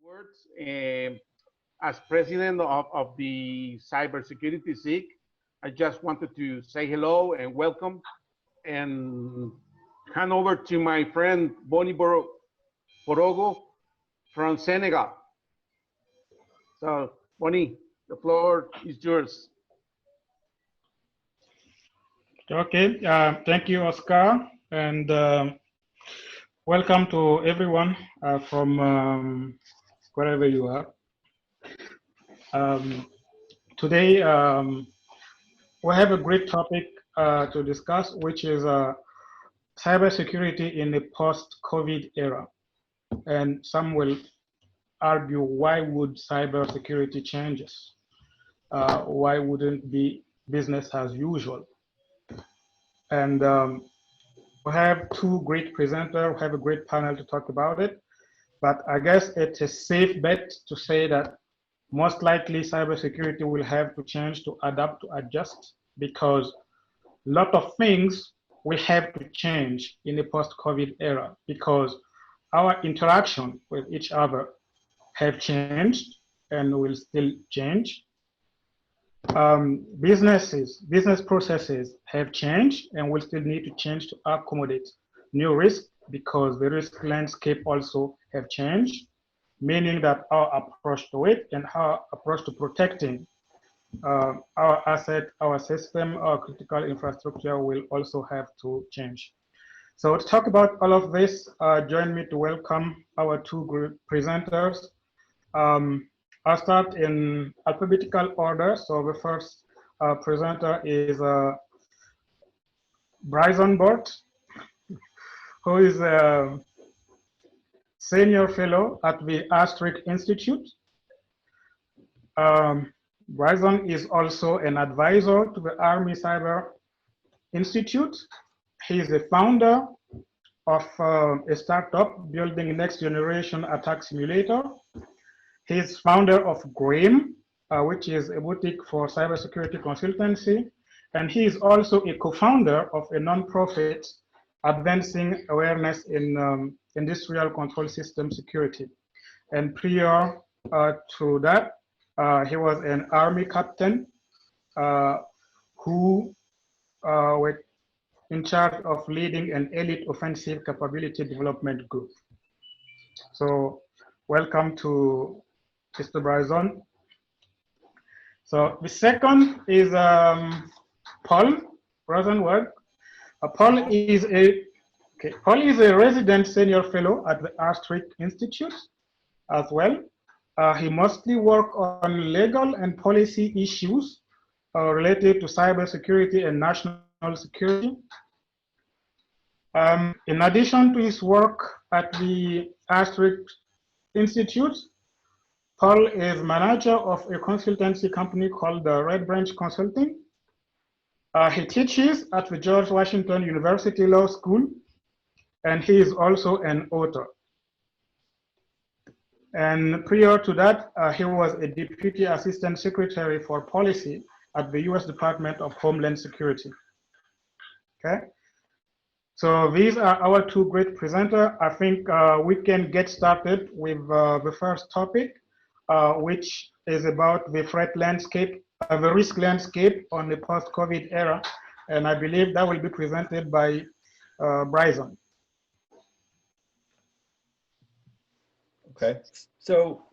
words. As president of the Cybersecurity SIG, I just wanted to say hello and welcome and hand over to my friend Bonnie Borogo from Senegal. So, Bonnie, the floor is yours. Okay, thank you, Oscar, and welcome to everyone from wherever you are. Today, we have a great topic to discuss, which is cybersecurity in the post-COVID era. And some will argue, why would cybersecurity changes? Why wouldn't be business as usual? And we have two great presenters, we have a great panel to talk about it. But I guess it's a safe bet to say that most likely cybersecurity will have to change, to adapt, to adjust, because a lot of things will have to change in the post-COVID era, because our interaction with each other have changed and will still change. Business processes have changed and will still need to change to accommodate new risks, because the risk landscape also have changed, meaning that our approach to it and our approach to protecting our asset, our system, our critical infrastructure will also have to change. So to talk about all of this, join me to welcome our two group presenters. I'll start in alphabetical order. So the first presenter is Bryson Bort, who is a senior fellow at the ISOC Institute. Bryson is also an advisor to the Army Cyber Institute. He is the founder of a startup building next generation attack simulator. He is founder of GRAIM, which is a boutique for cybersecurity consultancy. And he is also a co-founder of a nonprofit advancing awareness in industrial control system security. And prior to that, he was an Army captain who was in charge of leading an elite offensive capability development group. So welcome to Mr. Bryson. So the second is Paul Rosenzweig. Paul is a resident senior fellow at the ISOC Institute as well. He mostly works on legal and policy issues related to cybersecurity and national security. In addition to his work at the ISOC Institute, Paul is manager of a consultancy company called the Red Branch Consulting. He teaches at the George Washington University Law School, and he is also an author. And prior to that, he was a Deputy Assistant Secretary for Policy at the US Department of Homeland Security. Okay, so these are our two great presenters. I think we can get started with the first topic, which is about the threat landscape, the risk landscape on the post-COVID era. And I believe that will be presented by Bryson. Okay, so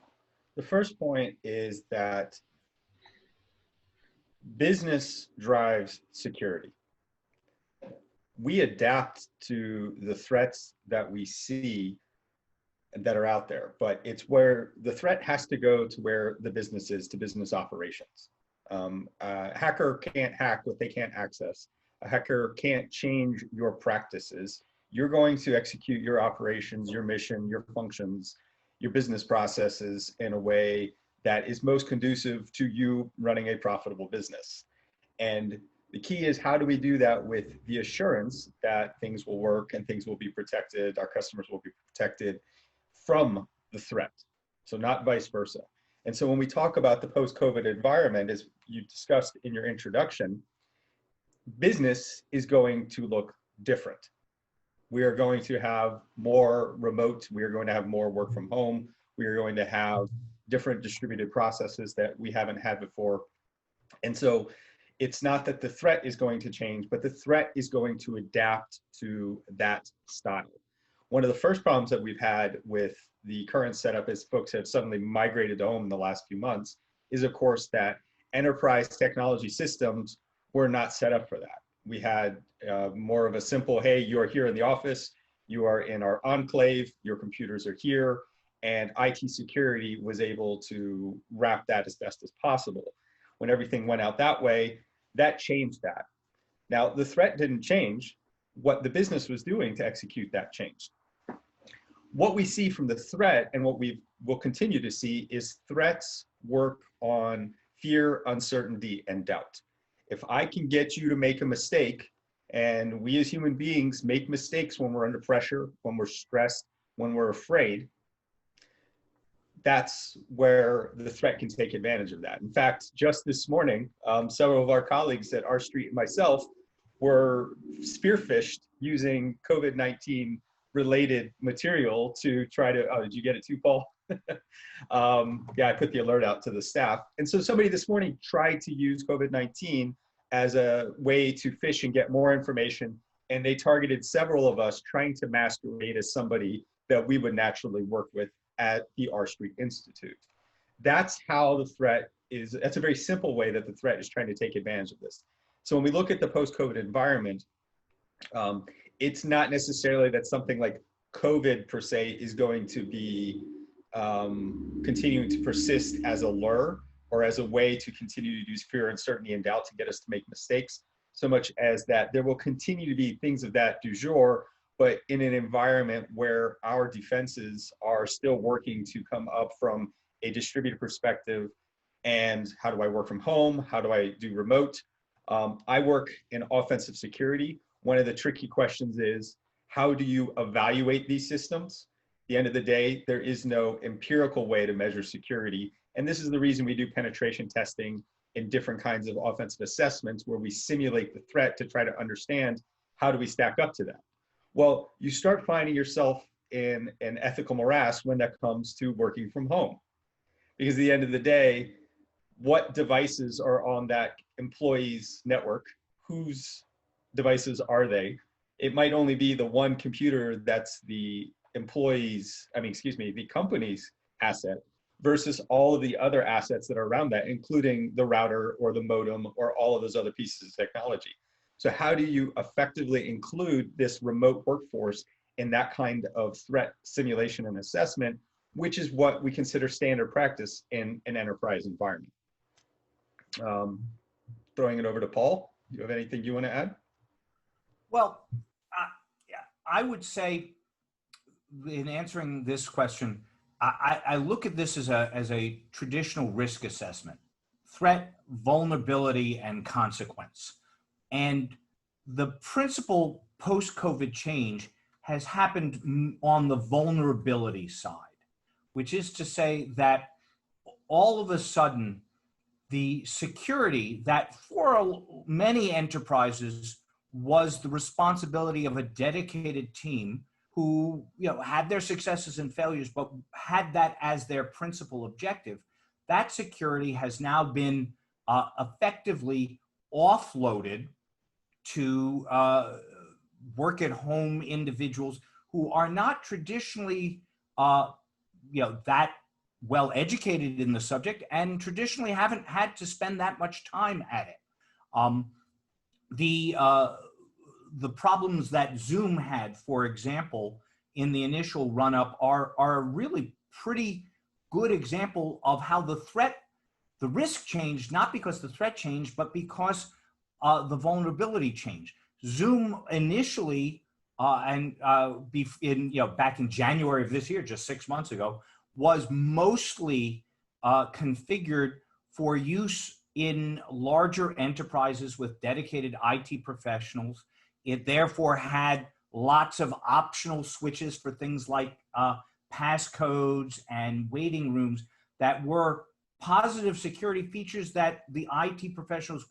the first point is that business drives security. We adapt to the threats that we see that are out there, but it's where the threat has to go to where the business is, to business operations. A hacker can't hack what they can't access. A hacker can't change your practices. You're going to execute your operations, your mission, your functions, your business processes in a way that is most conducive to you running a profitable business. And the key is, how do we do that with the assurance that things will work and things will be protected, our customers will be protected from the threat, so not vice versa. And so when we talk about the post-COVID environment, as you discussed in your introduction, business is going to look different. We are going to have more remote, we are going to have more work from home, We are going to have different distributed processes that we haven't had before. And so it's not that the threat is going to change, but the threat is going to adapt to that style. One of the first problems that we've had with the current setup as folks have suddenly migrated to home in the last few months is, of course, that enterprise technology systems were not set up for that. We had more of a simple, hey, you're here in the office, you are in our enclave, your computers are here, and IT security was able to wrap that as best as possible. When everything went out that way, that changed that. Now, the threat didn't change. What the business was doing to execute that changed. What we see from the threat and what we will continue to see is threats work on fear, uncertainty, and doubt. If I can get you to make a mistake, and we as human beings make mistakes when we're under pressure, when we're stressed, when we're afraid, that's where the threat can take advantage of that. In fact, just this morning, several of our colleagues at R Street and myself were spearphished using COVID-19 related material to try to, oh, did you get it too, Paul? Yeah, I put the alert out to the staff. And so somebody this morning tried to use COVID-19 as a way to fish and get more information. And they targeted several of us trying to masquerade as somebody that we would naturally work with at the R Street Institute. That's how the threat is, that's a very simple way that the threat is trying to take advantage of this. So when we look at the post-COVID environment, it's not necessarily that something like COVID per se is going to be continuing to persist as a lure or as a way to continue to use fear, uncertainty, and doubt to get us to make mistakes, so much as that there will continue to be things of that du jour, but in an environment where our defenses are still working to come up from a distributed perspective. And how do I work from home? How do I do remote? I work in offensive security. One of the tricky questions is, how do you evaluate these systems? At the end of the day, there is no empirical way to measure security. And this is the reason we do penetration testing in different kinds of offensive assessments where we simulate the threat to try to understand how do we stack up to that. Well, you start finding yourself in an ethical morass when that comes to working from home. Because at the end of the day, what devices are on that employee's network? Whose devices are they? It might only be the one computer that's the employee's, the company's asset versus all of the other assets that are around that, including the router or the modem or all of those other pieces of technology. So how do you effectively include this remote workforce in that kind of threat simulation and assessment, which is what we consider standard practice in an enterprise environment? Throwing it over to Paul. Do you have anything you want to add? Well, I would say in answering this question, I look at this as a traditional risk assessment: threat, vulnerability, and consequence. And the principal post-COVID change has happened on the vulnerability side, which is to say that all of a sudden, the security that for many enterprises was the responsibility of a dedicated team who had their successes and failures, but had that as their principal objective. That security has now been effectively offloaded to work at home individuals who are not traditionally that well educated in the subject and traditionally haven't had to spend that much time at it. The problems that Zoom had, for example, in the initial run-up are a really pretty good example of how the risk changed, not because the threat changed, but because the vulnerability changed. Zoom initially, back in January of this year, just 6 months ago, was mostly configured for use in larger enterprises with dedicated IT professionals. It therefore had lots of optional switches for things like passcodes and waiting rooms that were positive security features that the IT professionals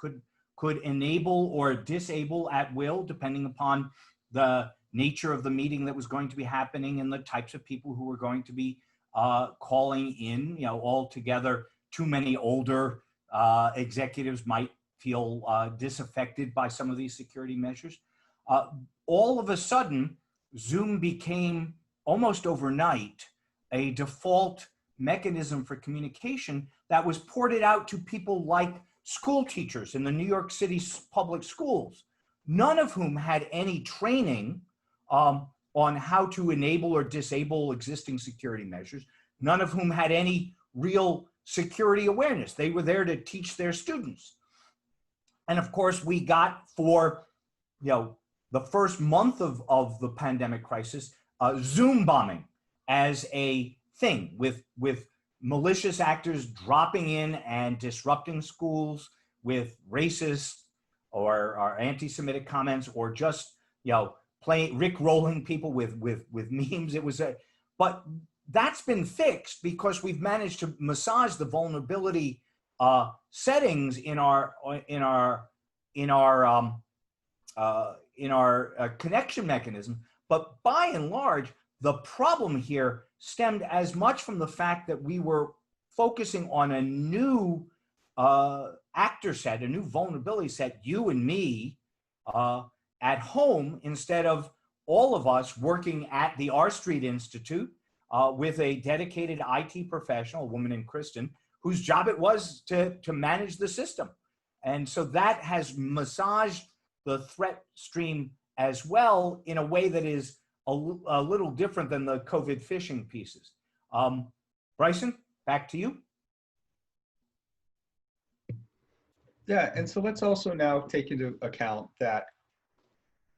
could enable or disable at will, depending upon the nature of the meeting that was going to be happening and the types of people who were going to be calling in, altogether too many older executives might feel disaffected by some of these security measures. All of a sudden, Zoom became almost overnight a default mechanism for communication that was ported out to people like school teachers in the New York City public schools, none of whom had any training on how to enable or disable existing security measures, none of whom had any real security awareness. They were there to teach their students. And of course, we got for the first month of the pandemic crisis, Zoom bombing as a thing with malicious actors dropping in and disrupting schools with racist or anti-Semitic comments, or just Rick-rolling people with memes. It was but that's been fixed because we've managed to massage the vulnerability settings in our connection mechanism. But by and large, the problem here stemmed as much from the fact that we were focusing on a new actor set, a new vulnerability set, you and me, at home, instead of all of us working at the R Street Institute with a dedicated IT professional, a woman named Kristen, whose job it was to manage the system. And so that has massaged the threat stream as well in a way that is a little different than the COVID phishing pieces. Bryson, back to you. Yeah, and so let's also now take into account that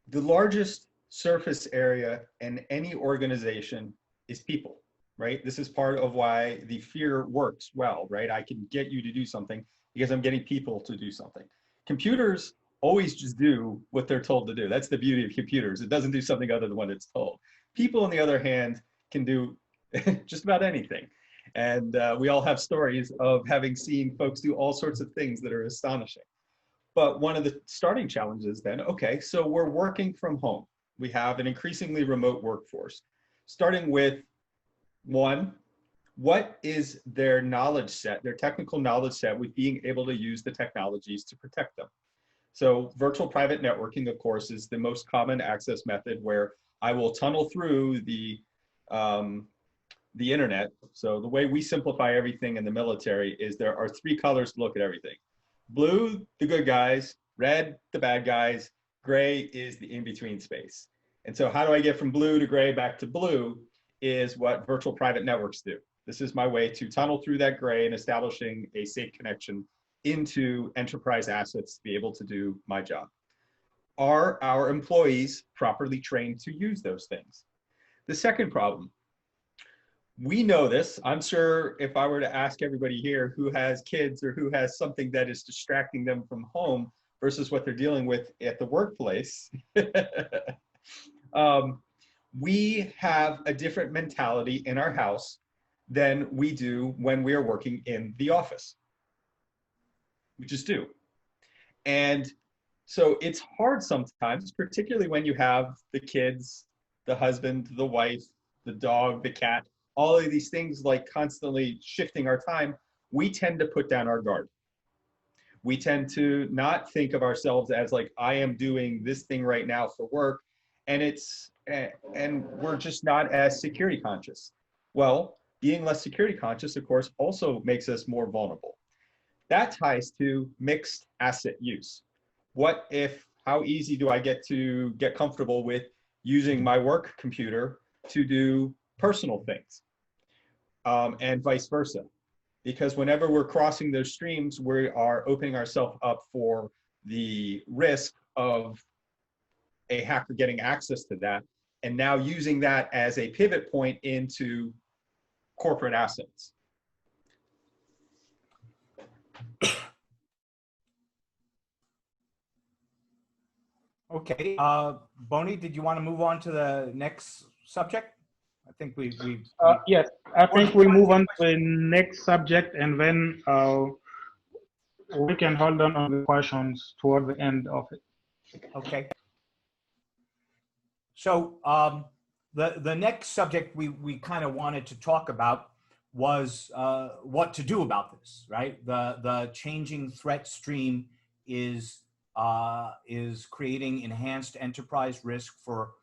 the largest surface area in any organization is people, right? This is part of why the fear works well, right? I can get you to do something because I'm getting people to do something. Computers always just do what they're told to do. That's the beauty of computers. It doesn't do something other than what it's told. People, on the other hand, can do just about anything. And we all have stories of having seen folks do all sorts of things that are astonishing. But one of the starting challenges then, okay, so we're working from home. We have an increasingly remote workforce. Starting with one, what is their knowledge set, their technical knowledge set with being able to use the technologies to protect them? So virtual private networking, of course, is the most common access method where I will tunnel through the internet. So the way we simplify everything in the military is there are three colors to look at everything. Blue, the good guys, red, the bad guys, gray is the in-between space. And so how do I get from blue to gray back to blue is what virtual private networks do. This is my way to tunnel through that gray and establishing a safe connection into enterprise assets to be able to do my job. Are our employees properly trained to use those things? The second problem, we know this. I'm sure if I were to ask everybody here who has kids or who has something that is distracting them from home versus what they're dealing with at the workplace, we have a different mentality in our house than we do when we are working in the office. We just do. And so it's hard sometimes, particularly when you have the kids, the husband, the wife, the dog, the cat, all of these things like constantly shifting our time. We tend to put down our guard. We tend to not think of ourselves as like, I am doing this thing right now for work, and we're just not as security conscious. Well, being less security conscious, of course, also makes us more vulnerable. That ties to mixed asset use. What if, how easy do I get to get comfortable with using my work computer to do personal things, and vice versa? Because whenever we're crossing those streams, we are opening ourselves up for the risk of a hacker getting access to that, and now using that as a pivot point into corporate assets. Okay, Bonnie, did you want to move on to the next subject? I think we yes, I think we'll move on to the next subject, and then we can hold on the questions toward the end of it. Okay. So the next subject we kind of wanted to talk about was what to do about this, right? The changing threat stream is creating enhanced enterprise risk for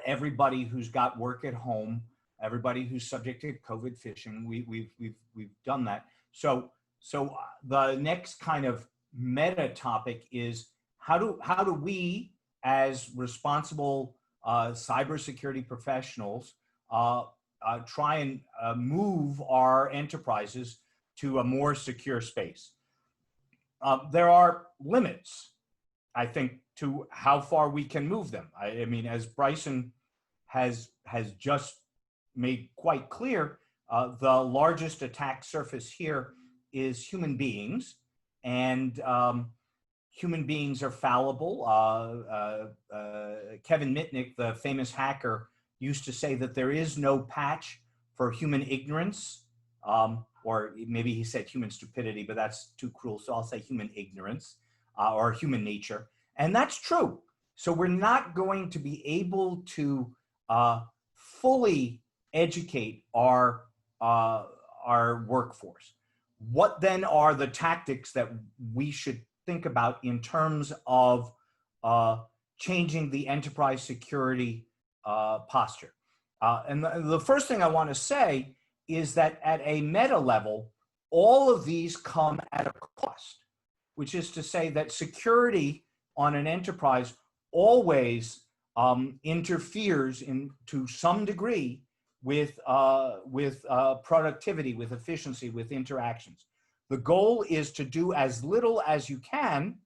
everybody who's got work at home, everybody who's subject to COVID phishing. We've done that. So the next kind of meta topic is how do we, as responsible cybersecurity professionals, try and move our enterprises to a more secure space. There are limits, I think, to how far we can move them. I mean, as Bryson has just made quite clear, the largest attack surface here is human beings, and human beings are fallible. Kevin Mitnick, the famous hacker, used to say that there is no patch for human ignorance, or maybe he said human stupidity, but that's too cruel, so I'll say human ignorance, or human nature. And that's true. So we're not going to be able to fully educate our workforce. What then are the tactics that we should think about in terms of changing the enterprise security posture? And the first thing I want to say is that at a meta level, all of these come at a cost, which is to say that security on an enterprise always interferes to some degree with productivity, with efficiency, with interactions. The goal is to do as little as you can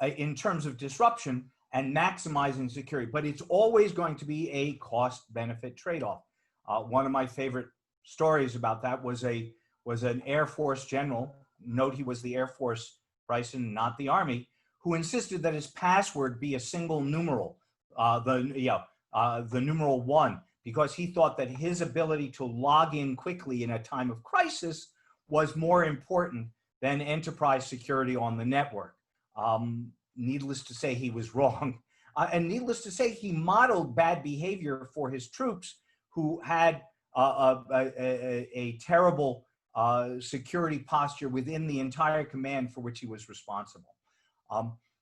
in terms of disruption and maximizing security, but it's always going to be a cost-benefit trade-off. One of my favorite stories about that was an Air Force general. Note he was the Air Force, Bryson, not the Army, who insisted that his password be a single numeral, the numeral 1, because he thought that his ability to log in quickly in a time of crisis was more important than enterprise security on the network. Needless to say, he was wrong. And needless to say, he modeled bad behavior for his troops who had a terrible security posture within the entire command for which he was responsible.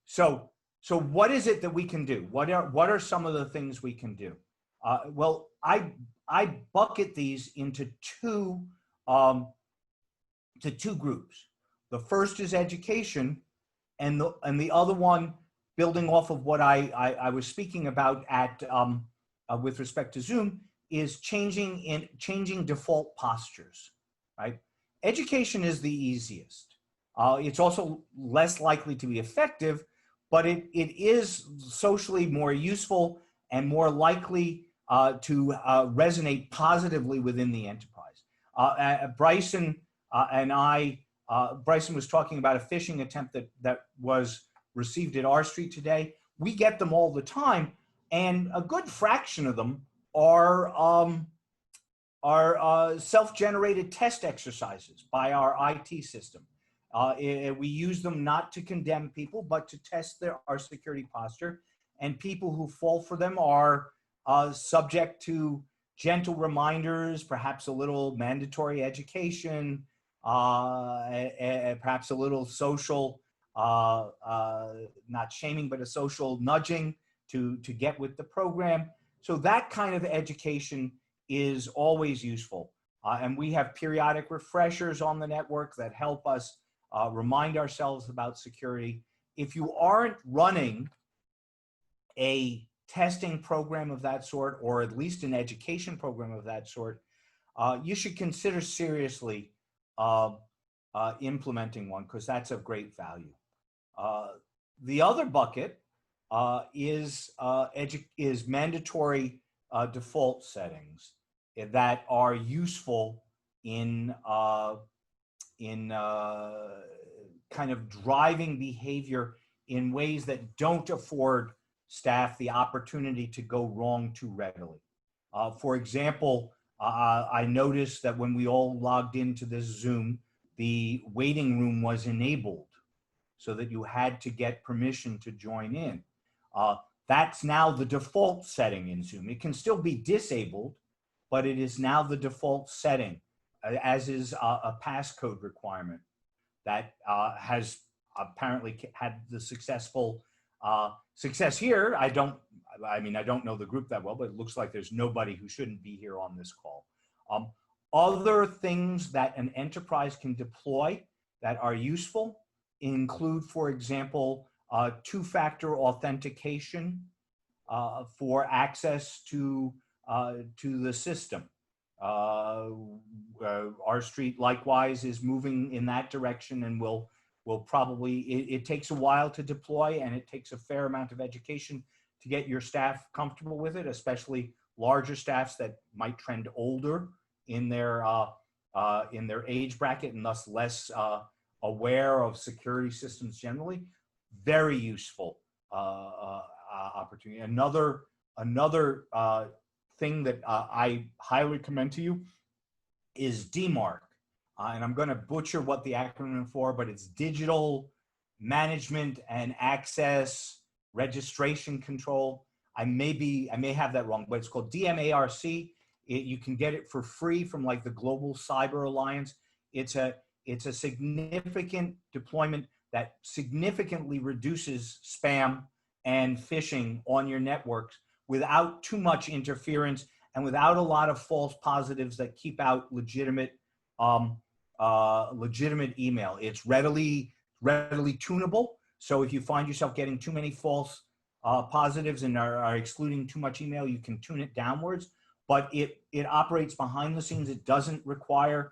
So what is it that we can do? What are some of the things we can do? Well, I bucket these into two groups. The first is education, and the other one, building off of what I was speaking about with respect to Zoom, is changing default postures, right? Education is the easiest. It's also less likely to be effective, but it is socially more useful and more likely to resonate positively within the enterprise. Bryson Bryson was talking about a phishing attempt that was received at R Street today. We get them all the time, and a good fraction of them are self-generated test exercises by our IT system. We use them not to condemn people, but to test our security posture. And people who fall for them are subject to gentle reminders, perhaps a little mandatory education, perhaps a little social, not shaming, but a social nudging to get with the program. So that kind of education is always useful. And we have periodic refreshers on the network that help us remind ourselves about security. If you aren't running a testing program of that sort, or at least an education program of that sort, you should consider seriously implementing one, because that's of great value. The other bucket is mandatory default settings that are useful in kind of driving behavior in ways that don't afford staff the opportunity to go wrong too readily. For example, I noticed that when we all logged into this Zoom, the waiting room was enabled so that you had to get permission to join in. That's now the default setting in Zoom. It can still be disabled, but it is now the default setting, as is a passcode requirement that has apparently had the successful success here. I don't know the group that well, but it looks like there's nobody who shouldn't be here on this call. Other things that an enterprise can deploy that are useful include, for example, two-factor authentication for access to the system. Our street likewise is moving in that direction, and will probably, it takes a while to deploy, and it takes a fair amount of education to get your staff comfortable with it, especially larger staffs that might trend older in their age bracket and thus less aware of security systems generally. Very useful opportunity. Another thing that I highly recommend to you is DMARC. And I'm going to butcher what the acronym for, but it's Digital Management and Access Registration Control. I may have that wrong, but it's called DMARC. You can get it for free from like the Global Cyber Alliance. It's a significant deployment that significantly reduces spam and phishing on your networks without too much interference and without a lot of false positives that keep out legitimate email. It's readily tunable. So if you find yourself getting too many false positives and are excluding too much email, you can tune it downwards. But it operates behind the scenes. It doesn't require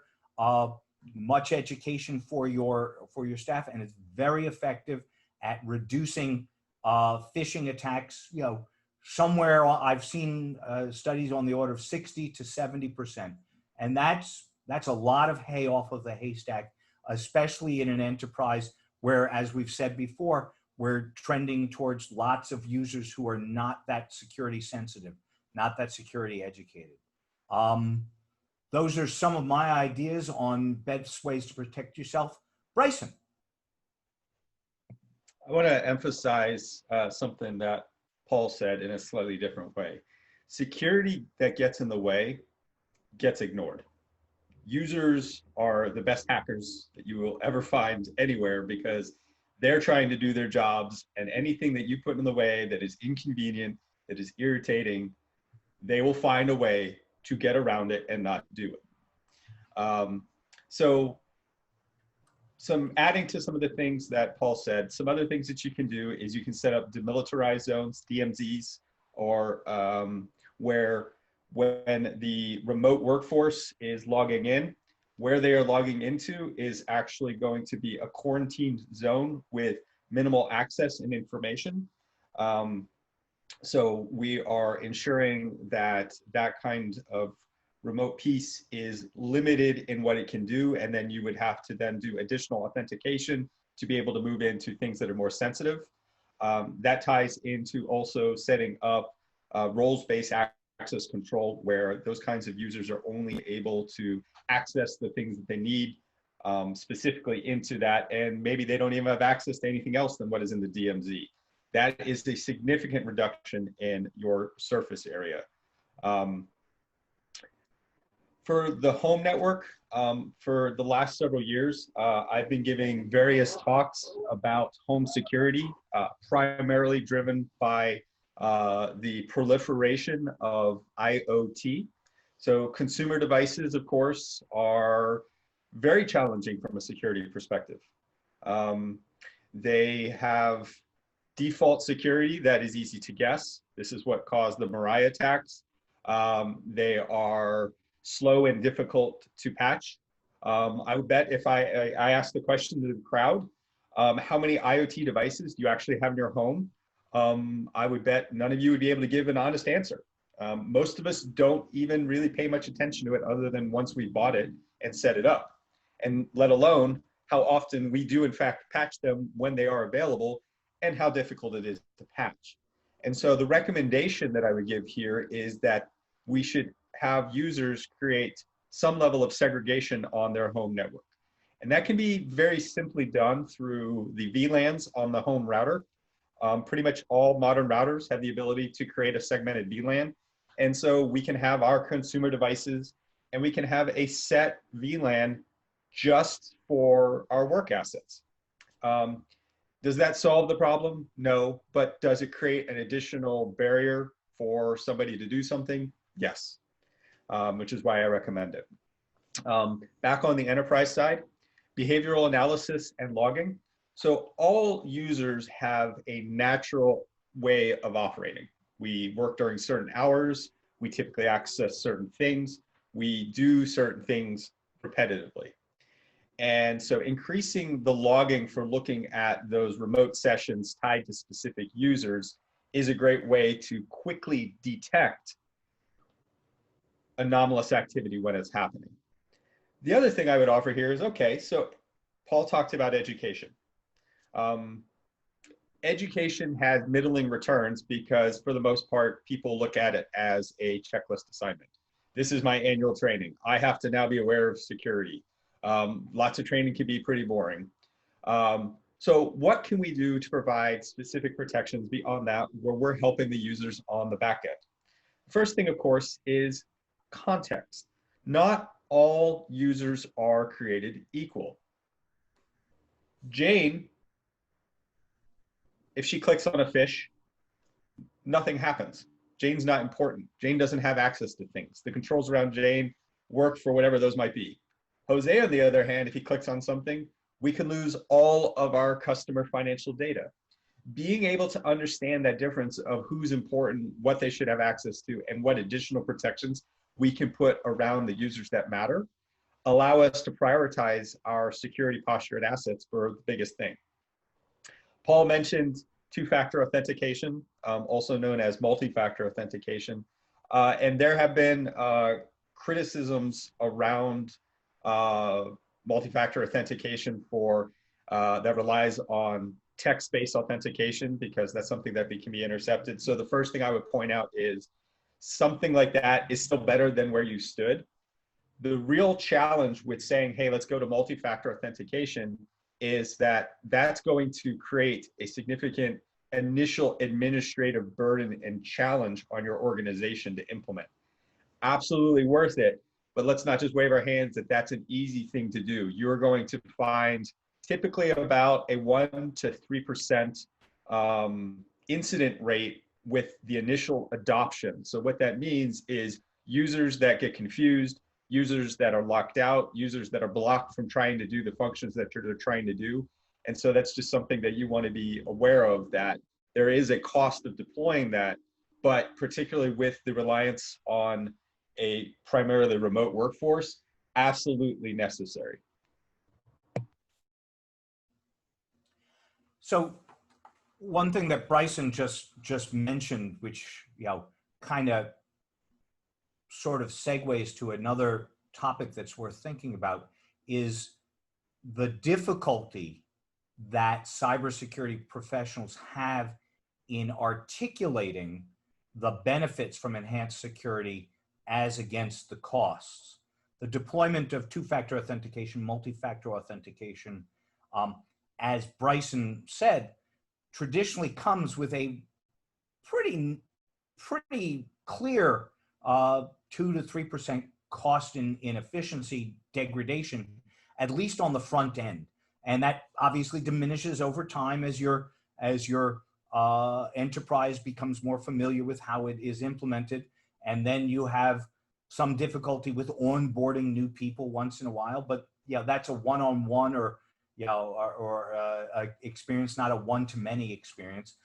much education for your staff, and it's very effective at reducing phishing attacks. You know, somewhere I've seen studies on the order of 60 to 70%, and that's a lot of hay off of the haystack, especially in an enterprise where, as we've said before, we're trending towards lots of users who are not that security sensitive, not that security educated. Those are some of my ideas on best ways to protect yourself. Bryson. I want to emphasize something that Paul said in a slightly different way. Security that gets in the way gets ignored. Users are the best hackers that you will ever find anywhere because they're trying to do their jobs, and anything that you put in the way that is inconvenient, that is irritating, they will find a way to get around it and not do it. So adding to some of the things that Paul said, some other things that you can do is you can set up demilitarized zones, DMZs, or where when the remote workforce is logging in, where they are logging into is actually going to be a quarantined zone with minimal access and information. So we are ensuring that that kind of remote piece is limited in what it can do, and then you would have to then do additional authentication to be able to move into things that are more sensitive. That ties into also setting up roles-based access control, where those kinds of users are only able to access the things that they need specifically into that, and maybe they don't even have access to anything else than what is in the DMZ. That is a significant reduction in your surface area. For the home network, for the last several years, I've been giving various talks about home security, primarily driven by the proliferation of IoT. So consumer devices, of course, are very challenging from a security perspective. They have default security that is easy to guess. This is what caused the Mariah attacks. They are slow and difficult to patch. I would bet if I asked the question to the crowd, how many IoT devices do you actually have in your home? I would bet none of you would be able to give an honest answer. Most of us don't even really pay much attention to it other than once we bought it and set it up, and let alone how often we do in fact patch them when they are available and how difficult it is to patch. And so the recommendation that I would give here is that we should have users create some level of segregation on their home network. And that can be very simply done through the VLANs on the home router. Pretty much all modern routers have the ability to create a segmented VLAN. And so we can have our consumer devices and we can have a set VLAN just for our work assets. Does that solve the problem? No, but does it create an additional barrier for somebody to do something? Yes, which is why I recommend it. Back on the enterprise side, behavioral analysis and logging. So all users have a natural way of operating. We work during certain hours. We typically access certain things. We do certain things repetitively. And so increasing the logging for looking at those remote sessions tied to specific users is a great way to quickly detect anomalous activity when it's happening. The other thing I would offer here is, okay, so Paul talked about education. Education has middling returns because for the most part, people look at it as a checklist assignment. This is my annual training. I have to now be aware of security. Lots of training can be pretty boring. So what can we do to provide specific protections beyond that where we're helping the users on the back end? First thing, of course, is context. Not all users are created equal. Jane, if she clicks on a fish, nothing happens. Jane's not important. Jane doesn't have access to things. The controls around Jane work for whatever those might be. Jose, on the other hand, if he clicks on something, we can lose all of our customer financial data. Being able to understand that difference of who's important, what they should have access to, and what additional protections we can put around the users that matter, allow us to prioritize our security posture and assets for the biggest thing. Paul mentioned two-factor authentication, also known as multi-factor authentication. And there have been criticisms around multi-factor authentication for that relies on text-based authentication because that's something that can be intercepted. So the first thing I would point out is something like that is still better than where you stood. The real challenge with saying, hey, let's go to multi-factor authentication is that that's going to create a significant initial administrative burden and challenge on your organization to implement. Absolutely worth it, but let's not just wave our hands that that's an easy thing to do. You're going to find typically about a 1 to 3% incident rate with the initial adoption. So what that means is users that get confused, users that are locked out, users that are blocked from trying to do the functions that they're trying to do. And so that's just something that you want to be aware of, that there is a cost of deploying that, but particularly with the reliance on a primarily remote workforce, absolutely necessary. So one thing that Bryson just mentioned, which kind of sort of segues to another topic that's worth thinking about, is the difficulty that cybersecurity professionals have in articulating the benefits from enhanced security as against the costs. The deployment of two-factor authentication, multi-factor authentication, as Bryson said, traditionally comes with a pretty clear 2 to 3% cost in efficiency degradation, at least on the front end. And that obviously diminishes over time as your enterprise becomes more familiar with how it is implemented. And then you have some difficulty with onboarding new people once in a while, but that's a one-on-one or experience, not a one-to-many experience.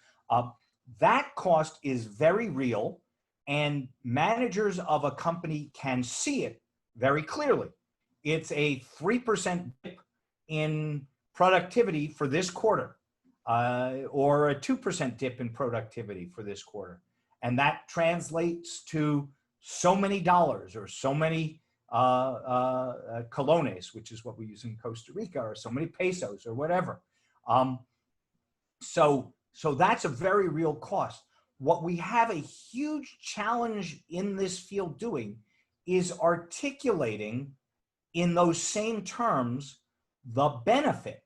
That cost is very real, and managers of a company can see it very clearly. It's a 3% dip in productivity for this quarter, or a 2% dip in productivity for this quarter. And that translates to so many dollars or so many colones, which is what we use in Costa Rica, or so many pesos or whatever. So that's a very real cost. What we have a huge challenge in this field doing is articulating in those same terms the benefit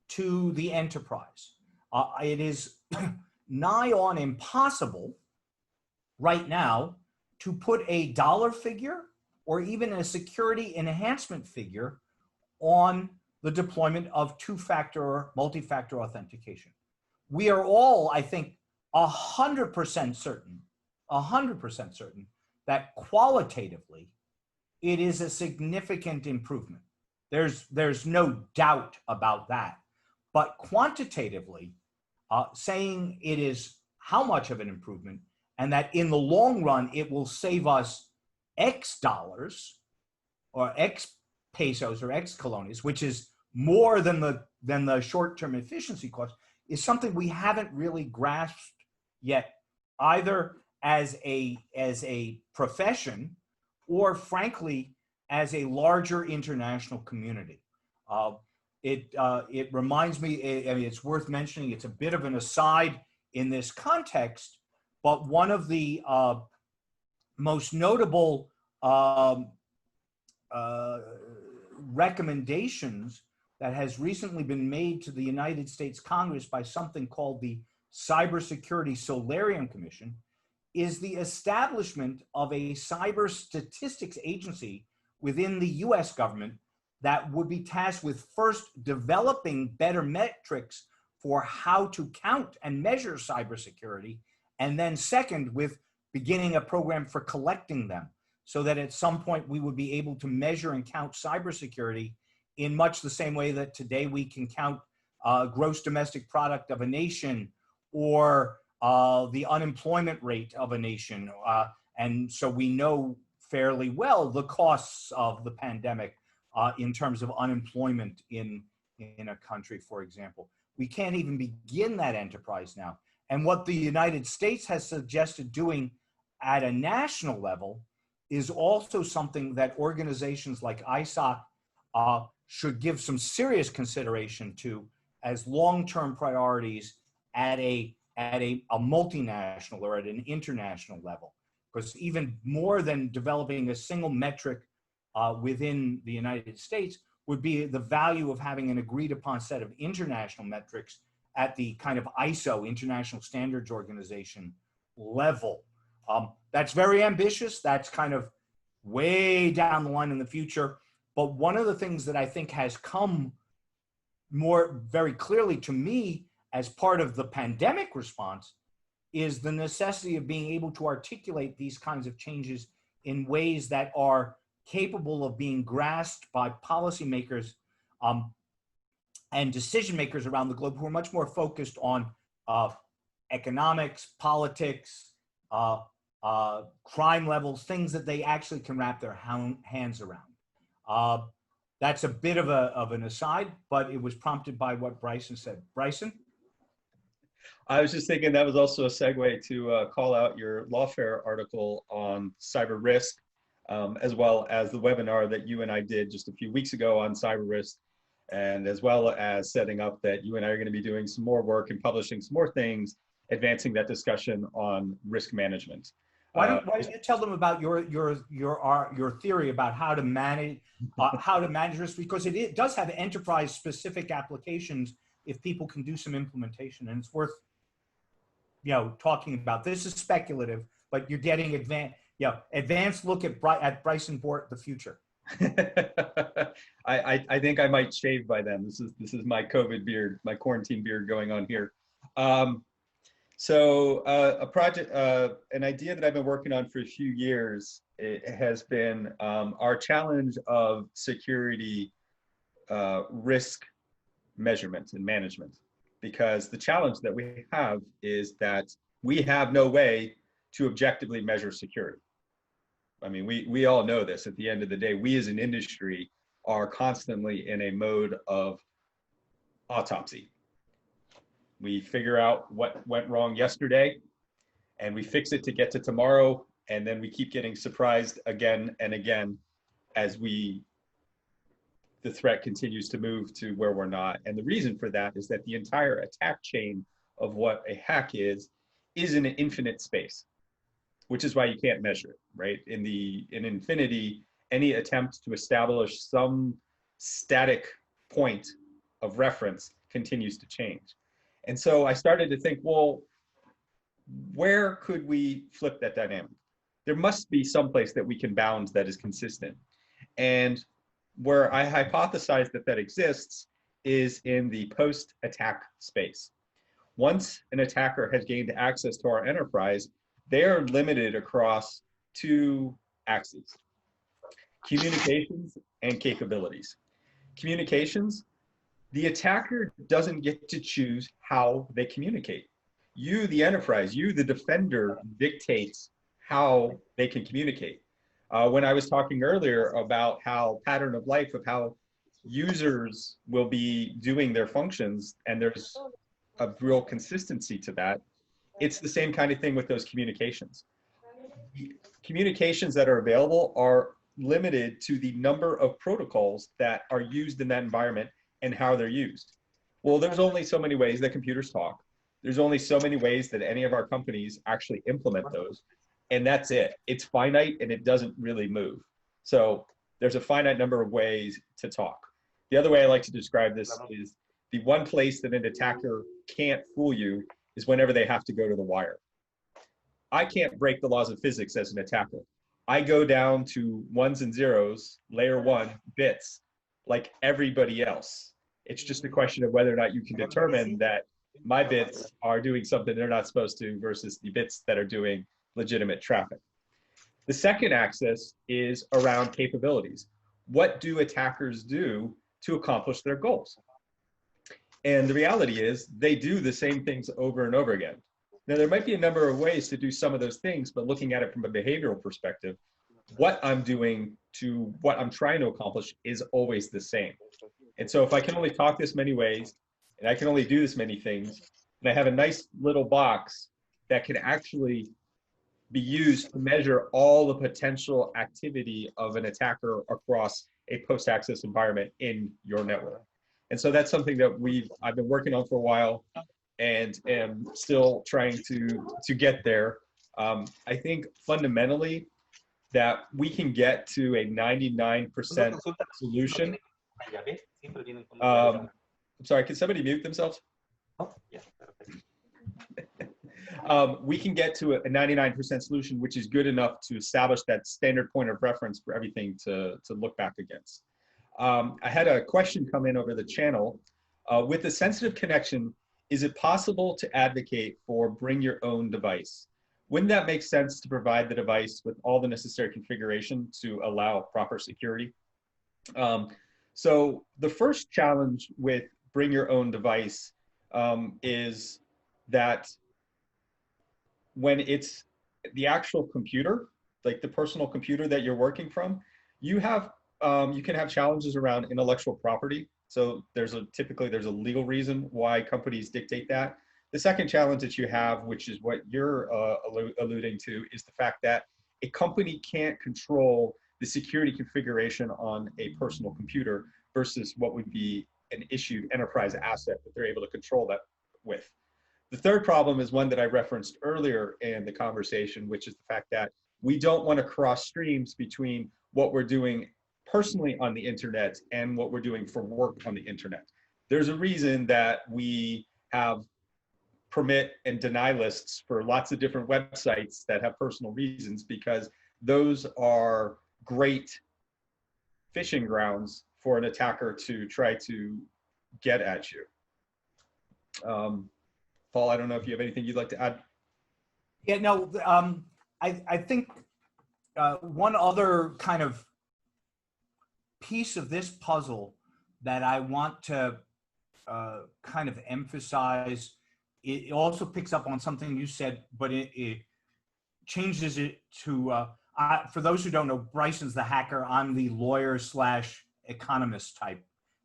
to the enterprise. It is nigh on impossible right now to put a dollar figure or even a security enhancement figure on the deployment of two-factor or multi-factor authentication. We are all, I think, 100% certain that qualitatively it is a significant improvement. There's no doubt about that. But quantitatively, saying it is how much of an improvement and that in the long run it will save us X dollars or X pesos or X colones, which is more than the short-term efficiency cost, is something we haven't really grasped yet, either as a profession or frankly as a larger international community. It reminds me, I mean, it's worth mentioning, it's a bit of an aside in this context, but one of the most notable recommendations that has recently been made to the United States Congress by something called the Cybersecurity Silurian Commission is the establishment of a cyber statistics agency within the US government that would be tasked with first developing better metrics for how to count and measure cybersecurity, and then second, with beginning a program for collecting them, so that at some point we would be able to measure and count cybersecurity in much the same way that today we can count gross domestic product of a nation or the unemployment rate of a nation. And so we know fairly well the costs of the pandemic in terms of unemployment in a country, for example. We can't even begin that enterprise now. And what the United States has suggested doing at a national level is also something that organizations like ISOC should give some serious consideration to as long-term priorities at a multinational or at an international level. Because even more than developing a single metric within the United States would be the value of having an agreed upon set of international metrics at the kind of ISO, International Standards Organization level. That's very ambitious. That's kind of way down the line in the future. But one of the things that I think has come very clearly to me as part of the pandemic response is the necessity of being able to articulate these kinds of changes in ways that are capable of being grasped by policymakers and decision makers around the globe who are much more focused on economics, politics, crime levels, things that they actually can wrap their hands around. That's a bit of an aside, but it was prompted by what Bryson said. Bryson? I was just thinking that was also a segue to call out your Lawfare article on cyber risk, as well as the webinar that you and I did just a few weeks ago on cyber risk, and as well as setting up that you and I are going to be doing some more work and publishing some more things, advancing that discussion on risk management. Why don't you tell them about your theory about how to manage risk, because it does have enterprise specific applications if people can do some implementation, and it's worth talking about. This is speculative, but you're getting advanced look at Bryson Bort, the future. I think I might shave by then. This is my COVID beard, my quarantine beard going on here. So a project, an idea that I've been working on for a few years, it has been our challenge of security risk measurement and management. Because the challenge that we have is that we have no way to objectively measure security. I mean, we all know this. At the end of the day, we as an industry are constantly in a mode of autopsy. We figure out what went wrong yesterday and we fix it to get to tomorrow. And then we keep getting surprised again and again as the threat continues to move to where we're not. And the reason for that is that the entire attack chain of what a hack is in an infinite space, which is why you can't measure it, right? In infinity, any attempt to establish some static point of reference continues to change. And so I started to think, well, where could we flip that dynamic? There must be some place that we can bound that is consistent. And where I hypothesize that that exists is in the post-attack space. Once an attacker has gained access to our enterprise, they are limited across two axes: communications and capabilities. Communications, the attacker doesn't get to choose how they communicate. You, the enterprise, you, the defender, dictates how they can communicate. When I was talking earlier about how pattern of life of how users will be doing their functions, and there's a real consistency to that, it's the same kind of thing with those communications. Communications that are available are limited to the number of protocols that are used in that environment and how they're used. Well, there's only so many ways that computers talk. There's only so many ways that any of our companies actually implement those. And that's it. It's finite and it doesn't really move. So there's a finite number of ways to talk. The other way I like to describe this is the one place that an attacker can't fool you is whenever they have to go to the wire. I can't break the laws of physics as an attacker. I go down to ones and zeros, layer one bits, like everybody else. It's just a question of whether or not you can determine that my bits are doing something they're not supposed to versus the bits that are doing legitimate traffic. The second axis is around capabilities. What do attackers do to accomplish their goals? And the reality is they do the same things over and over again. Now, there might be a number of ways to do some of those things, but looking at it from a behavioral perspective, what I'm doing to what I'm trying to accomplish is always the same. And so if I can only talk this many ways, and I can only do this many things, and I have a nice little box that can actually be used to measure all the potential activity of an attacker across a post-access environment in your network. And so that's something that I've been working on for a while and am still trying to get there. I think fundamentally that we can get to a 99% solution. I'm sorry, can somebody mute themselves? We can get to a 99% solution, which is good enough to establish that standard point of reference for everything to look back against. I had a question come in over the channel. With a sensitive connection, is it possible to advocate for bring your own device? Wouldn't that make sense to provide the device with all the necessary configuration to allow proper security? So the first challenge with bring your own device is that when it's the actual computer, like the personal computer that you're working from, you can have challenges around intellectual property. So typically there's a legal reason why companies dictate that. The second challenge that you have, which is what you're alluding to, is the fact that a company can't control the security configuration on a personal computer versus what would be an issued enterprise asset that they're able to control that with. The third problem is one that I referenced earlier in the conversation, which is the fact that we don't want to cross streams between what we're doing personally on the internet and what we're doing for work on the internet. There's a reason that we have permit and deny lists for lots of different websites that have personal reasons, because those are great fishing grounds for an attacker to try to get at you. Paul, I don't know if you have anything you'd like to add. Yeah, no, I think one other kind of piece of this puzzle that I want to kind of emphasize, it also picks up on something you said, but it changes it to, for those who don't know, Bryson's the hacker. I'm the lawyer / economist type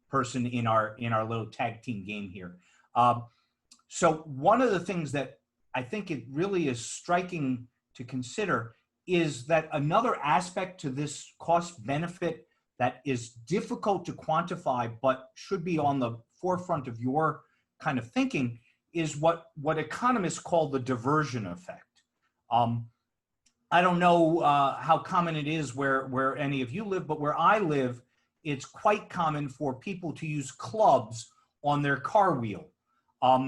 person in our little tag team game here. So one of the things that I think it really is striking to consider is that another aspect to this cost benefit that is difficult to quantify, but should be on the forefront of your kind of thinking, is what economists call the diversion effect. I don't know how common it is where any of you live, but where I live, it's quite common for people to use clubs on their car wheel.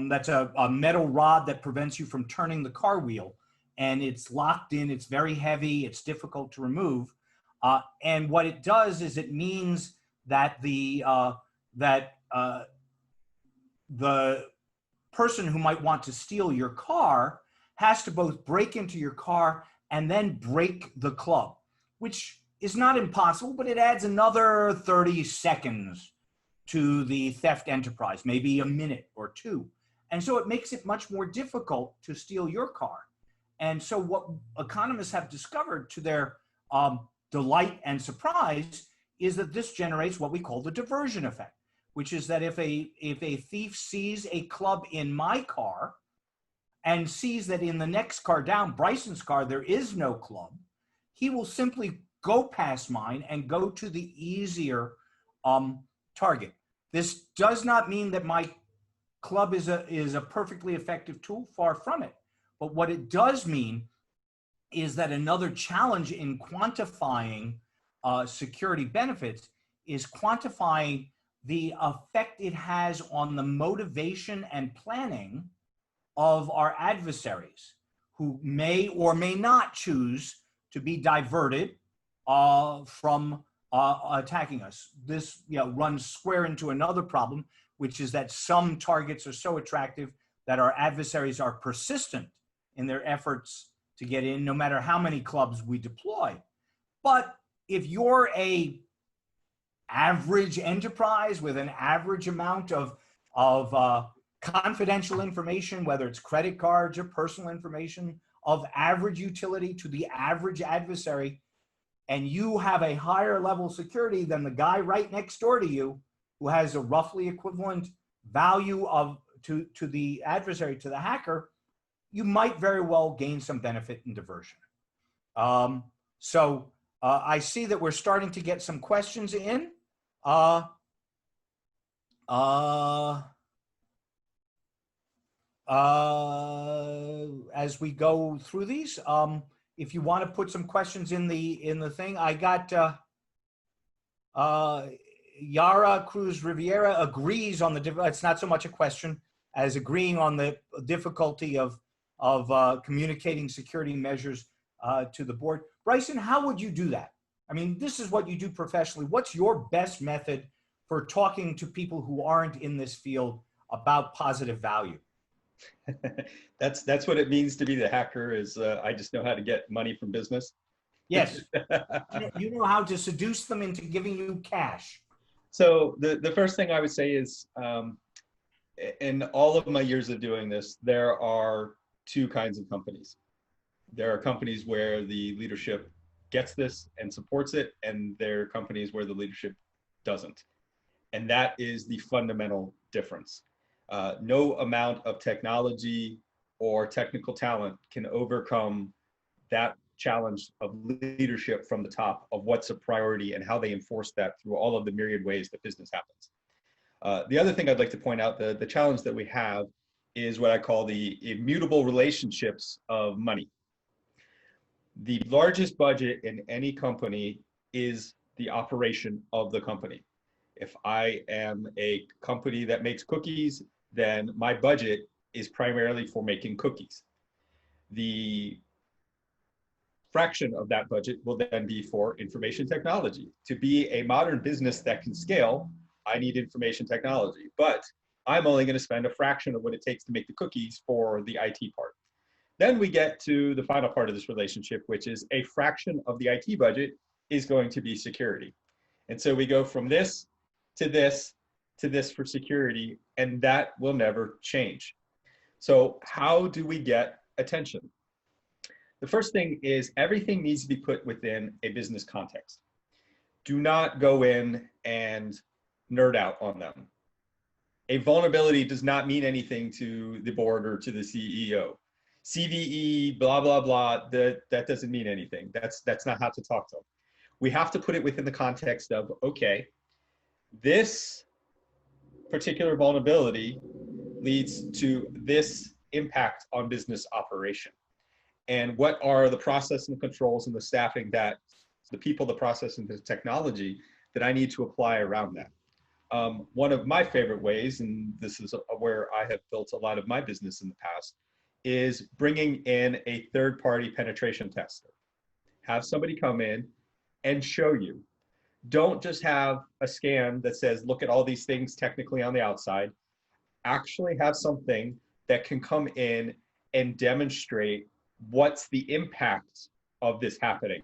That's a metal rod that prevents you from turning the car wheel, and it's locked in. It's very heavy. It's difficult to remove. And what it does is it means that the person who might want to steal your car has to both break into your car and then break the club, which is not impossible, but it adds another 30 seconds to the theft enterprise, maybe a minute or two. And so it makes it much more difficult to steal your car. And so what economists have discovered, to their delight and surprise, is that this generates what we call the diversion effect, which is that if a thief sees a club in my car and sees that in the next car down, Bryson's car, there is no club, he will simply go past mine and go to the easier target. This does not mean that my club is a perfectly effective tool, far from it. But what it does mean is that another challenge in quantifying security benefits is quantifying the effect it has on the motivation and planning of our adversaries, who may or may not choose to be diverted from attacking us. This runs square into another problem, which is that some targets are so attractive that our adversaries are persistent in their efforts to get in, no matter how many clubs we deploy. But if you're a average enterprise with an average amount of confidential information, whether it's credit cards or personal information of average utility to the average adversary, and you have a higher level of security than the guy right next door to you who has a roughly equivalent value to the adversary, to the hacker, you might very well gain some benefit in diversion. So I see that we're starting to get some questions in. As we go through these, if you want to put some questions in the thing, I got Yara Cruz Riviera agrees on it's not so much a question as agreeing on the difficulty of communicating security measures to the board. Bryson, how would you do that? I mean, this is what you do professionally. What's your best method for talking to people who aren't in this field about positive value? That's what it means to be the hacker. Is I just know how to get money from business. Yes, you know how to seduce them into giving you cash. So the first thing I would say is, in all of my years of doing this, there are two kinds of companies. There are companies where the leadership gets this and supports it, and there are companies where the leadership doesn't. And that is the fundamental difference. No amount of technology or technical talent can overcome that challenge of leadership from the top of what's a priority and how they enforce that through all of the myriad ways that business happens. The other thing I'd like to point out, the challenge that we have is what I call the immutable relationships of money. The largest budget in any company is the operation of the company. If I am a company that makes cookies, then my budget is primarily for making cookies. The fraction of that budget will then be for information technology. To be a modern business that can scale, I need information technology, but I'm only going to spend a fraction of what it takes to make the cookies for the IT part. Then we get to the final part of this relationship, which is a fraction of the IT budget is going to be security. And so we go from this to this to this for security, and that will never change. So how do we get attention? The first thing is everything needs to be put within a business context. Do not go in and nerd out on them. A vulnerability does not mean anything to the board or to the CEO. CVE, blah, blah, blah, that doesn't mean anything. That's not how to talk to them. We have to put it within the context of, okay, this particular vulnerability leads to this impact on business operation. And what are the process and the controls and the staffing that the people, the process and the technology that I need to apply around that? One of my favorite ways, and this is where I have built a lot of my business in the past, is bringing in a third-party penetration tester. Have somebody come in and show you. Don't just have a scan that says, look at all these things technically on the outside. Actually have something that can come in and demonstrate what's the impact of this happening.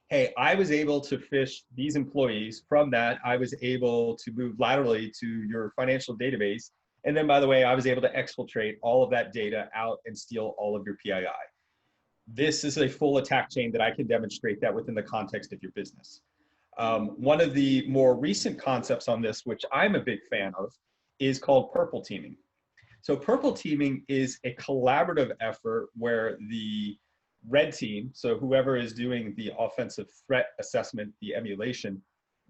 Hey, I was able to fish these employees. From that, I was able to move laterally to your financial database. And then, by the way, I was able to exfiltrate all of that data out and steal all of your PII. This is a full attack chain that I can demonstrate that within the context of your business. One of the more recent concepts on this, which I'm a big fan of, is called purple teaming. So purple teaming is a collaborative effort where the red team, so whoever is doing the offensive threat assessment, the emulation,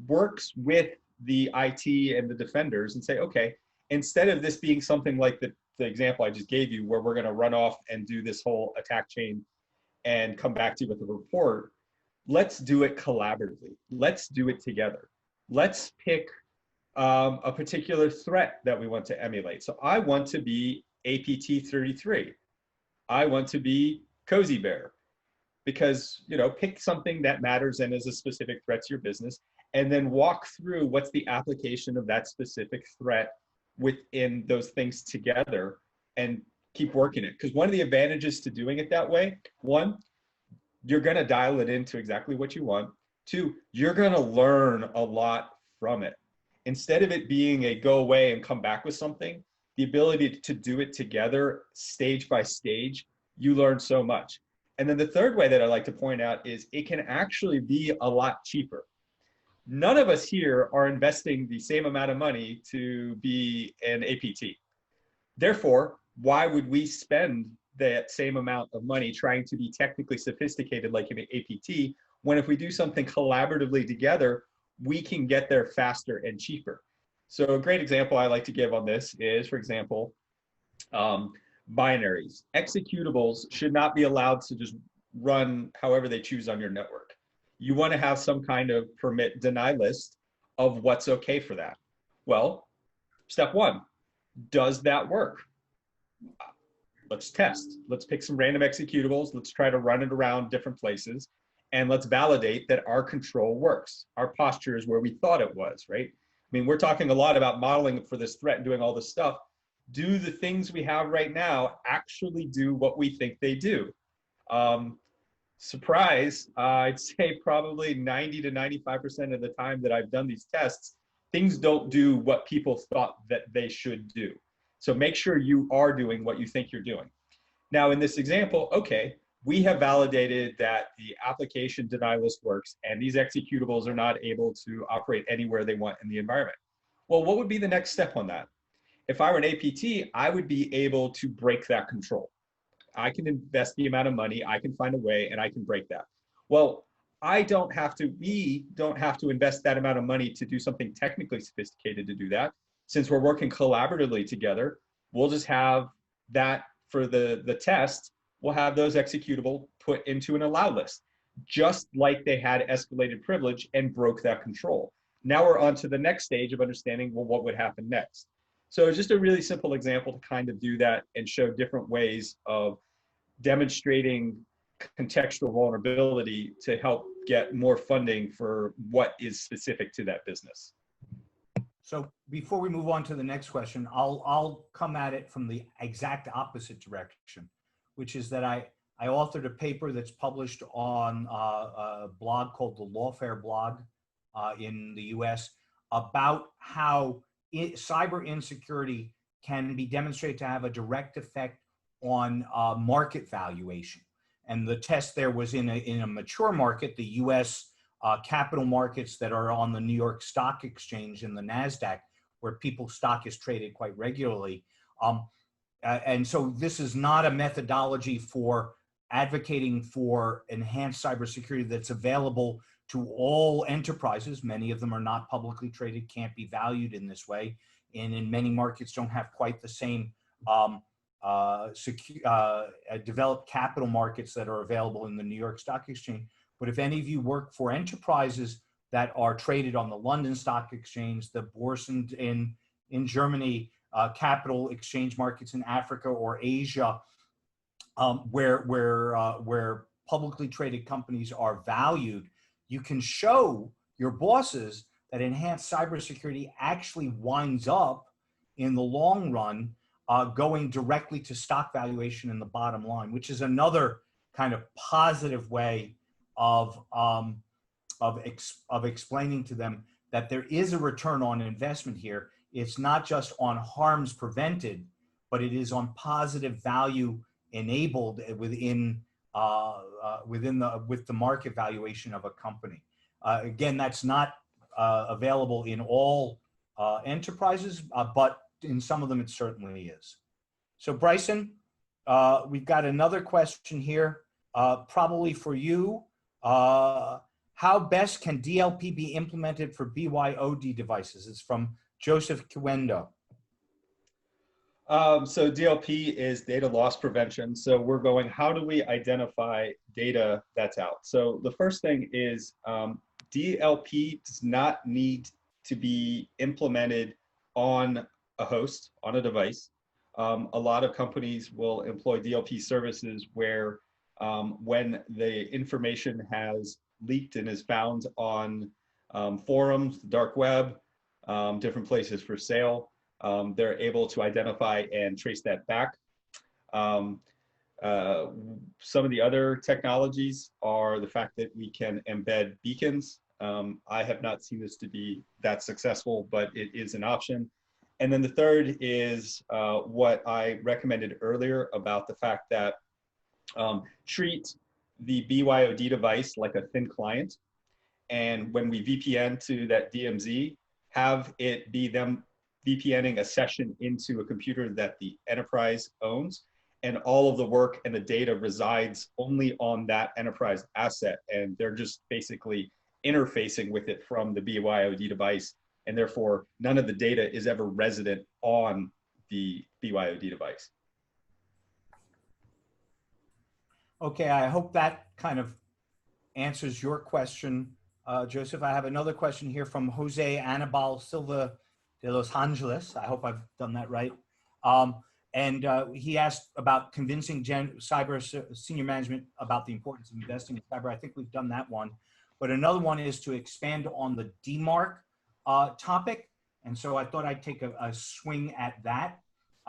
works with the IT and the defenders and say, okay, instead of this being something like the example I just gave you, where we're going to run off and do this whole attack chain and come back to you with a report, let's do it collaboratively. Let's do it together. Let's pick a particular threat that we want to emulate. So I want to be APT33. I want to be Cozy Bear, because, you know, pick something that matters and is a specific threat to your business, and then walk through what's the application of that specific threat within those things together and keep working it. Because one of the advantages to doing it that way, one, you're going to dial it into exactly what you want. Two, you're going to learn a lot from it. Instead of it being a go away and come back with something, the ability to do it together, stage by stage, you learn so much. And then the third way that I like to point out is it can actually be a lot cheaper. None of us here are investing the same amount of money to be an APT. Therefore, why would we spend that same amount of money trying to be technically sophisticated like an APT, when if we do something collaboratively together, we can get there faster and cheaper? So a great example I like to give on this is, for example, binaries. Executables should not be allowed to just run however they choose on your network. You want to have some kind of permit deny list of what's okay for that. Well, step one, does that work? Let's test. Let's pick some random executables. Let's try to run it around different places. And let's validate that our control works. Our posture is where we thought it was, right? I mean, we're talking a lot about modeling for this threat and doing all this stuff. Do the things we have right now actually do what we think they do? Surprise, I'd say probably 90 to 95% of the time that I've done these tests, things don't do what people thought that they should do. So make sure you are doing what you think you're doing. Now in this example, okay, we have validated that the application deny list works and these executables are not able to operate anywhere they want in the environment. Well, what would be the next step on that? If I were an APT, I would be able to break that control. I can invest the amount of money, I can find a way, and I can break that. Well, we don't have to invest that amount of money to do something technically sophisticated to do that. Since we're working collaboratively together, we'll just have that for the test, we'll have those executable put into an allow list, just like they had escalated privilege and broke that control. Now we're on to the next stage of understanding, well, what would happen next? So it's just a really simple example to kind of do that and show different ways of demonstrating contextual vulnerability to help get more funding for what is specific to that business. So before we move on to the next question, I'll come at it from the exact opposite direction, which is that I authored a paper that's published on a blog called the Lawfare blog in the US about how cyber insecurity can be demonstrated to have a direct effect on market valuation. And the test there was in a mature market, the US capital markets that are on the New York Stock Exchange and the NASDAQ, where people's stock is traded quite regularly. And so this is not a methodology for advocating for enhanced cybersecurity that's available to all enterprises. Many of them are not publicly traded, can't be valued in this way, and in many markets don't have quite the same developed capital markets that are available in the New York Stock Exchange. But if any of you work for enterprises that are traded on the London Stock Exchange, the Bourse in Germany, capital exchange markets in Africa or Asia, where publicly traded companies are valued, you can show your bosses that enhanced cybersecurity actually winds up in the long run going directly to stock valuation in the bottom line, which is another kind of positive way of explaining to them that there is a return on investment here. It's not just on harms prevented, but it is on positive value enabled within with the market valuation of a company. Again, that's not available in all enterprises, but in some of them it certainly is. So Bryson, we've got another question here, probably for you. How best can DLP be implemented for BYOD devices? It's from Joseph Kiwendo. So DLP is data loss prevention. So we're going, how do we identify data that's out? So the first thing is DLP does not need to be implemented on a host, on a device. A lot of companies will employ DLP services where when the information has leaked and is found on forums, the dark web, different places for sale, they're able to identify and trace that back. Some of the other technologies are the fact that we can embed beacons. I have not seen this to be that successful, but it is an option. And then the third is what I recommended earlier about the fact that treat the BYOD device like a thin client. And when we VPN to that DMZ, have it be them VPNing a session into a computer that the enterprise owns, and all of the work and the data resides only on that enterprise asset. And they're just basically interfacing with it from the BYOD device. And therefore, none of the data is ever resident on the BYOD device. Okay, I hope that kind of answers your question, Joseph. I have another question here from Jose Anibal Silva de Los Angeles. I hope I've done that right. And he asked about convincing cyber senior management about the importance of investing in cyber. I think we've done that one. But another one is to expand on the DMARC topic. And so I thought I'd take a swing at that.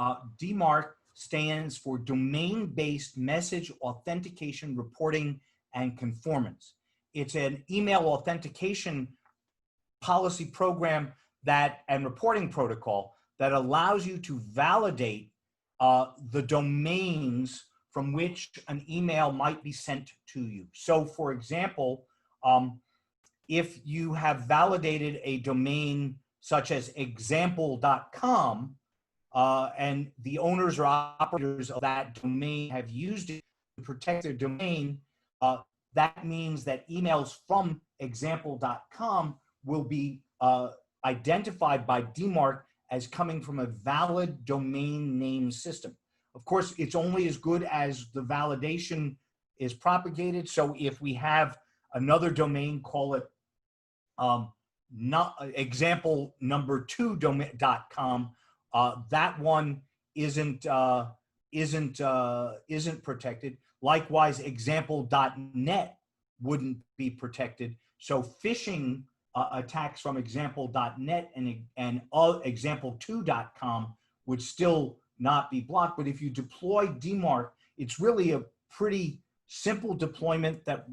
DMARC stands for Domain-Based Message Authentication Reporting and Conformance. It's an email authentication policy program and reporting protocol that allows you to validate the domains from which an email might be sent to you. So for example, if you have validated a domain such as example.com, and the owners or operators of that domain have used it to protect their domain, that means that emails from example.com will be identified by DMARC as coming from a valid domain name system. Of course, it's only as good as the validation is propagated. So if we have another domain, call it not example number 2.com, that one isn't protected. Likewise, example.net wouldn't be protected. So phishing attacks from example.net and example2.com would still not be blocked. But if you deploy DMARC, it's really a pretty simple deployment that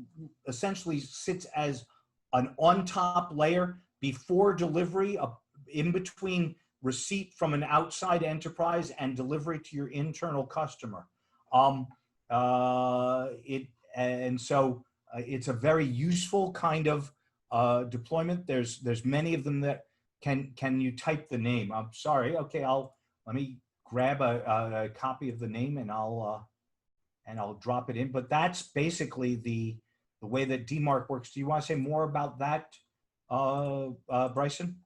essentially sits as an on-top layer before delivery, in between receipt from an outside enterprise and delivery to your internal customer. It's a very useful kind of deployment. There's many of them that can you type the name? I'm sorry. Okay, let me grab a copy of the name and I'll drop it in. But that's basically the way that DMARC works. Do you want to say more about that, Bryson?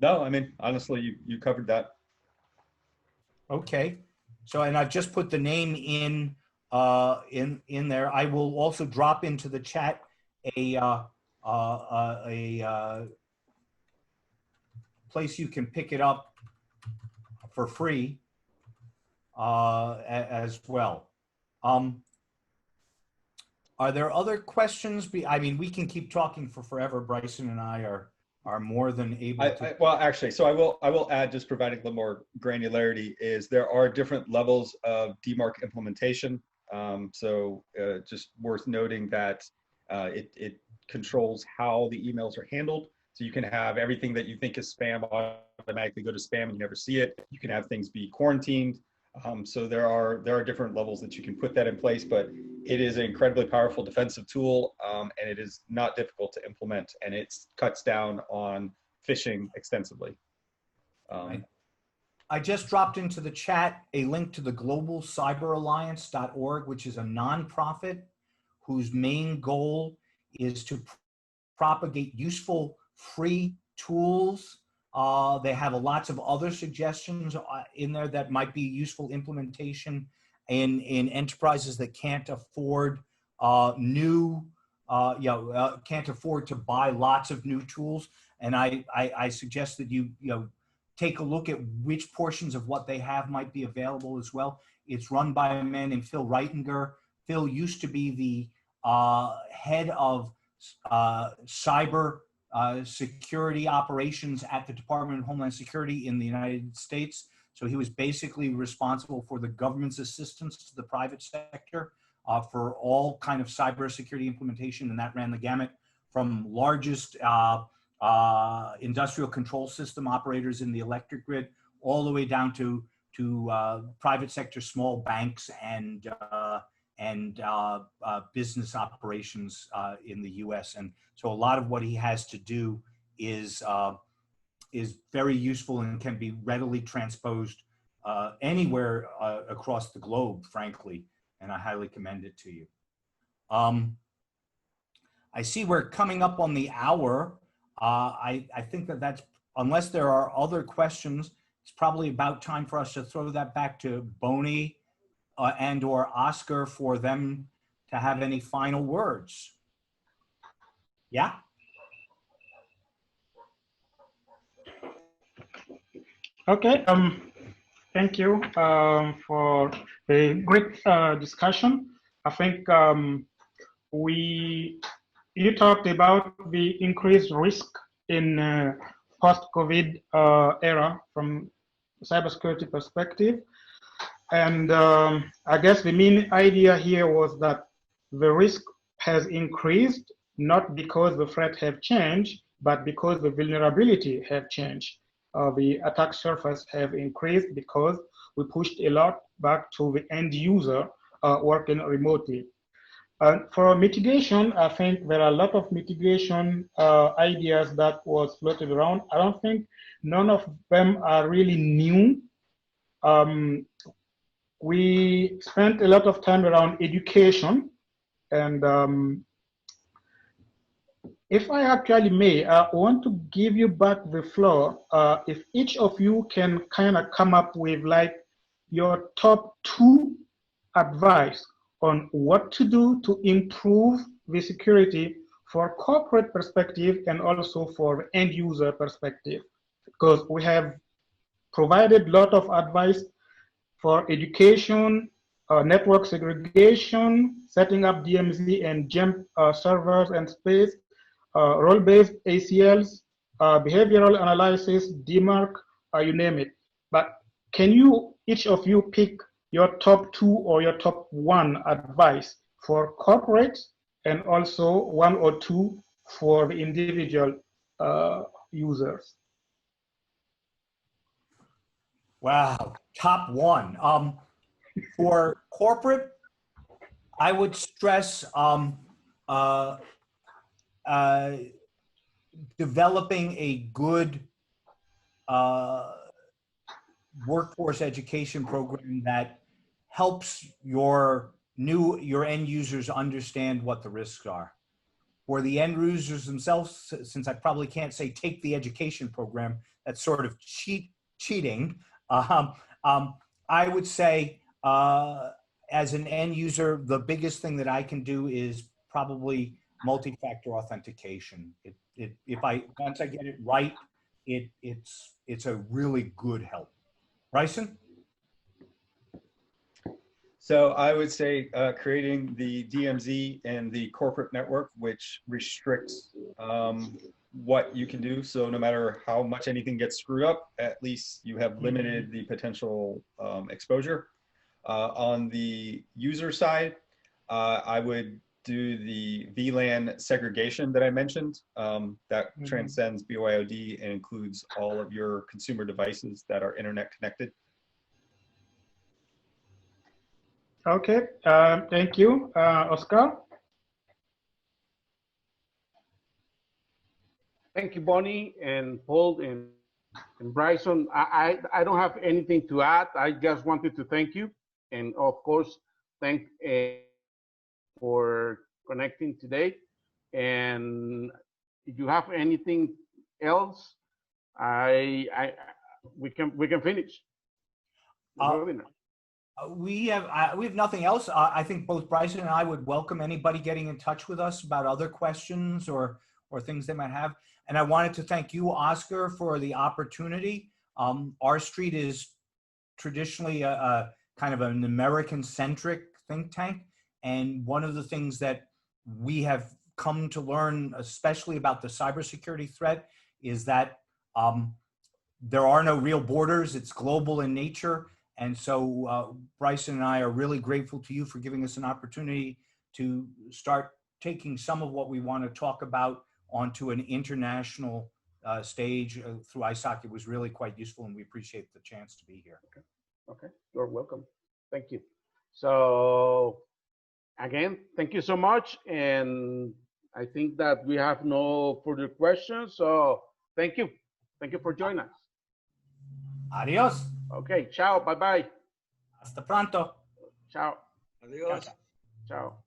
No, I mean, honestly, you covered that. Okay. So, and I've just put the name in there. I will also drop into the chat a a place you can pick it up for free as well. Are there other questions? I mean, we can keep talking for forever. Bryson and I are more than able to. Well, actually, so I will add, just providing a little more granularity, is there are different levels of DMARC implementation. Just worth noting that it controls how the emails are handled. So you can have everything that you think is spam automatically go to spam and you never see it. You can have things be quarantined. So there are different levels that you can put that in place, but it is an incredibly powerful defensive tool, and it is not difficult to implement, and it cuts down on phishing extensively. I just dropped into the chat a link to the globalcyberalliance.org, which is a nonprofit whose main goal is to propagate useful free tools. They have lots of other suggestions in there that might be useful implementation in enterprises that can't afford can't afford to buy lots of new tools. And I suggest that you take a look at which portions of what they have might be available as well. It's run by a man named Phil Reitinger. Phil used to be the head of cyber security operations at the Department of Homeland Security in the United States. So he was basically responsible for the government's assistance to the private sector for all kind of cybersecurity implementation, and that ran the gamut from largest industrial control system operators in the electric grid all the way down to private sector small banks and business operations in the U.S. And so a lot of what he has to do is very useful and can be readily transposed anywhere across the globe, frankly, and I highly commend it to you. I see we're coming up on the hour. I think that's, unless there are other questions, it's probably about time for us to throw that back to Bonnie and or Oscar for them to have any final words. Yeah? Okay, thank you for a great discussion. I think you talked about the increased risk in post-COVID era from cybersecurity perspective. And I guess the main idea here was that the risk has increased, not because the threat have changed, but because the vulnerability have changed. The attack surface have increased because we pushed a lot back to the end user working remotely. For mitigation, I think there are a lot of mitigation ideas that was floated around. I don't think none of them are really new. We spent a lot of time around education, and if I actually may, I want to give you back the floor. If each of you can kind of come up with like your top 2 advice on what to do to improve the security for corporate perspective and also for end user perspective, because we have provided a lot of advice for education, network segregation, setting up DMZ and GEM servers and space, role-based ACLs, behavioral analysis, DMARC, you name it. But can you, each of you, pick your top 2 or your top 1 advice for corporate, and also 1 or 2 for the individual users? Wow, top 1. For corporate, I would stress developing a good workforce education program that helps your end users understand what the risks are. For the end users themselves, since I probably can't say take the education program, that's sort of cheating. I would say as an end user, the biggest thing that I can do is probably multi-factor authentication. Once I get it right, it's a really good help. Bryson? So I would say creating the DMZ and the corporate network, which restricts what you can do. So no matter how much anything gets screwed up, at least you have limited the potential exposure. On the user side, I would do the VLAN segregation that I mentioned. That transcends BYOD and includes all of your consumer devices that are internet connected. Okay, thank you. Oscar? Thank you, Bonnie and Paul and Bryson. I don't have anything to add. I just wanted to thank you. And of course, thank for connecting today. And if you have anything else, we can finish the webinar. We have nothing else. I think both Bryson and I would welcome anybody getting in touch with us about other questions or things they might have. And I wanted to thank you, Oscar, for the opportunity. R Street is traditionally a kind of an American-centric think tank. And one of the things that we have come to learn, especially about the cybersecurity threat, is that there are no real borders. It's global in nature. And so Bryson and I are really grateful to you for giving us an opportunity to start taking some of what we want to talk about onto an international stage through ISOC. It was really quite useful, and we appreciate the chance to be here. Okay, you're welcome. Thank you. So again, thank you so much. And I think that we have no further questions. So thank you. Thank you for joining us. Adios. Okay, ciao, bye-bye. Hasta pronto. Ciao. Adios. Ciao.